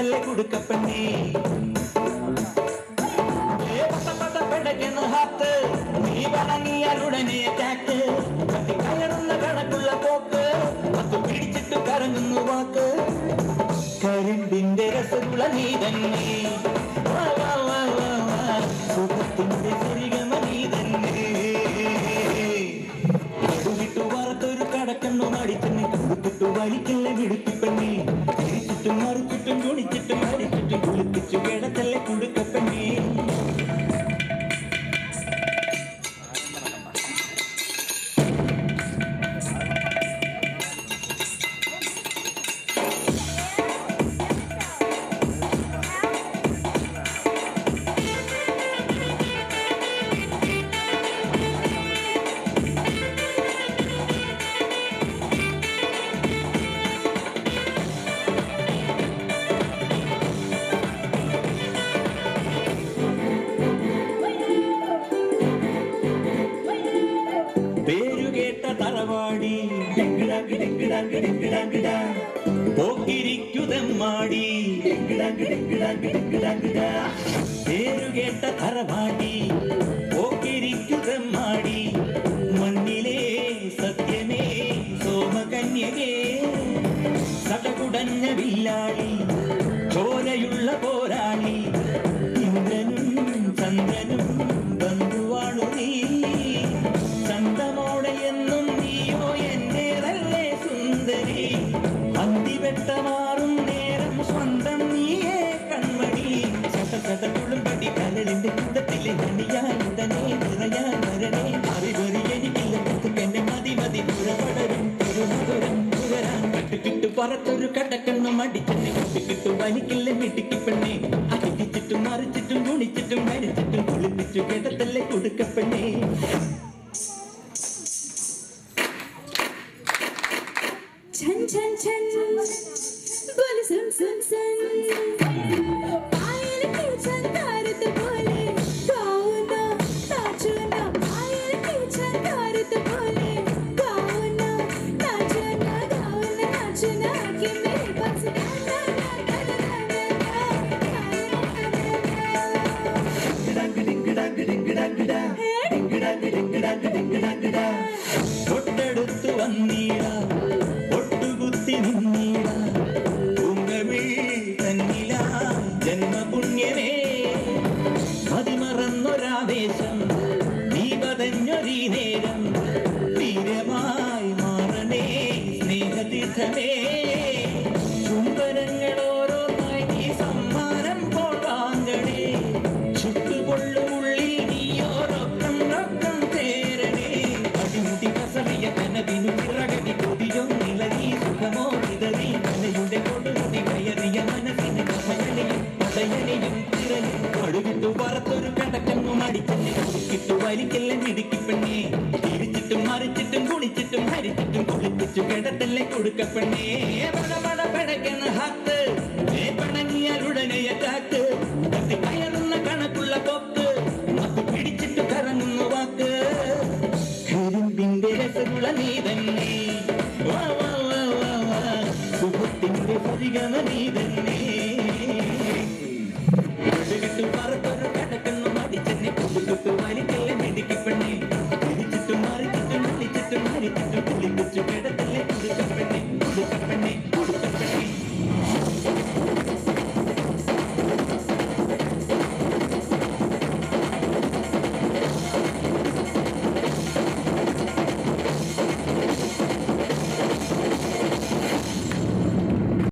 കിടത്തല്ലേ കൊടുക്കപ്പെണ്ണേ പെടകെന്ന് ഹാത്ത് നീ വണങ്ങിയാലുടനെ അറ്റാക്ക് കയറുന്ന കണക്കുള്ള പോക്ക് അത് പിടിച്ചിട്ട് കറങ്ങുന്നു വാക്ക് കരിമ്പിന്റെ രസമുള്ള നീ തന്നെ സുഖത്തിന്റെ സരിഗമ നീ തന്നെ വിട്ടു വറുത്തൊരു കടക്കണ്ണു മടിച്ചെന്നെ കൊടുത്തിട്ടു വലിക്കല്ലേ വിടുക്കിപ്പെണ്ണേ തിരിച്ചിട്ടും മറിച്ചിട്ടും കുണിച്ചിട്ടും മരിച്ചിട്ടും കുളിപ്പിച്ചു കിടത്തല്ലേ കൊടുക്കപ്പെണ്ണേ തറവാടി പോക്കിരിക്കുതമ്മാടി പേരുകേട്ട തറവാടി പോക്കിരിക്കുതമ്മാടി മണ്ണിലെ സത്യമേ സോമകന്യകേ സടകുടഞ്ഞ വില്ലാളി ചോരയുള്ള പോരാളി ഇന്ദ്രനും ചന്ദ്രനും ബന്ധുവാണു നീ ചന്തമോടെ എന്നും നീയോ എന്റേതല്ലേ സുന്ദരി അന്തിവെട്ടമാറും നേരം സ്വന്തം നീയേ കൺമണി ശതശതകുളുമ്പടി കരളിന്റെ കൂടത്തിലെ നണിയാൻ ഉടനെ നിറയാൻ വരണേ അറിവറി എനിക്കില്ല എന്നെ മതി മതി പുറപടരും പുറമധുരം പുകരാൻ കട്ടുകിട്ടു പറത്തൊരു കടക്കണ്ണു മടിച്ചെന്നെ കട്ടുകിട്ടു വലിക്കില്ല മിട്ടിക്കിപ്പെണ്ണേ അടിച്ചിട്ടും മറിച്ചിട്ടും കുണിച്ചിട്ടും മരിച്ചിട്ടും കുളിപ്പിച്ചു കിടത്തല്ലേ കൊടുക്കപ്പെണ്ണേ छन छन छन बोले सुन सुन सुन पायल की झंकार तो बोले गाओ ना नाचो ना पायल की झंकार तो बोले गाओ ना नाचो ना गाओ ना नाचो ना कि मेरे पास गाना ना गाना തൊട്ടടുത്തു വന്നീട ഒട്ടുകുത്തി നിന്നീട തന്നില ജന്മപുണ്യമേ മതിമറന്നൊരാവേശം നീ പതഞ്ഞൊരീ നേരം തീരമായി മാറണേ സ്നേഹതീർത്ഥമേ ചുംബനങ്ങളോരോന്നായി നീ സമ്മാനം പോകാങ്കണേ ചുട്ടുകൊള്ളുള്ളിൽ നീയോരൊക്കം റൊക്കം തേരണേ അടിമുടി കസറിയ കനവിനു പിറകടി കൊതിയോ നിലവി സുഖമോ ഇതറി കലയുടെ കൊടുമുടി കയറിയ മനസ്സിന് കമയണിയും പടയണിയും തിരയും അടുവിട്ടു പറത്തൊരു കടക്കങ്ങു മടിച്ചെന്നെ കുടിക്കിട്ടു വലിക്കല്ലേ മിടുക്കിപ്പെണ്ണേ തിരിച്ചിട്ടും മറിച്ചിട്ടും കുളിച്ചിട്ടും ഹരിച്ചിട്ടും കുളിപ്പിച്ചു കിടത്തല്ലേ കൊടുക്കപ്പെണ്ണേ പടപട പടക്കെന്ന് ഹാത്ത് പണങ്ങിയാലുടനെ അറ്റാക്ക് കയറുന്ന കണക്കുള്ള പോക്ക് അത് പിടിച്ചിട്ട് കറങ്ങുന്നു വാക്ക് കരിമ്പിന്റെ രസമുള്ള നീ തന്നെ സുഖത്തിന്റെ സരിഗമ നീ തന്നെ പറത്തൊരു കടക്കുന്നു മടിച്ചെന്നെ കൊടുക്കിട്ടു വലിക്കല്ലേ മിടുക്കിപ്പെണ്ണേ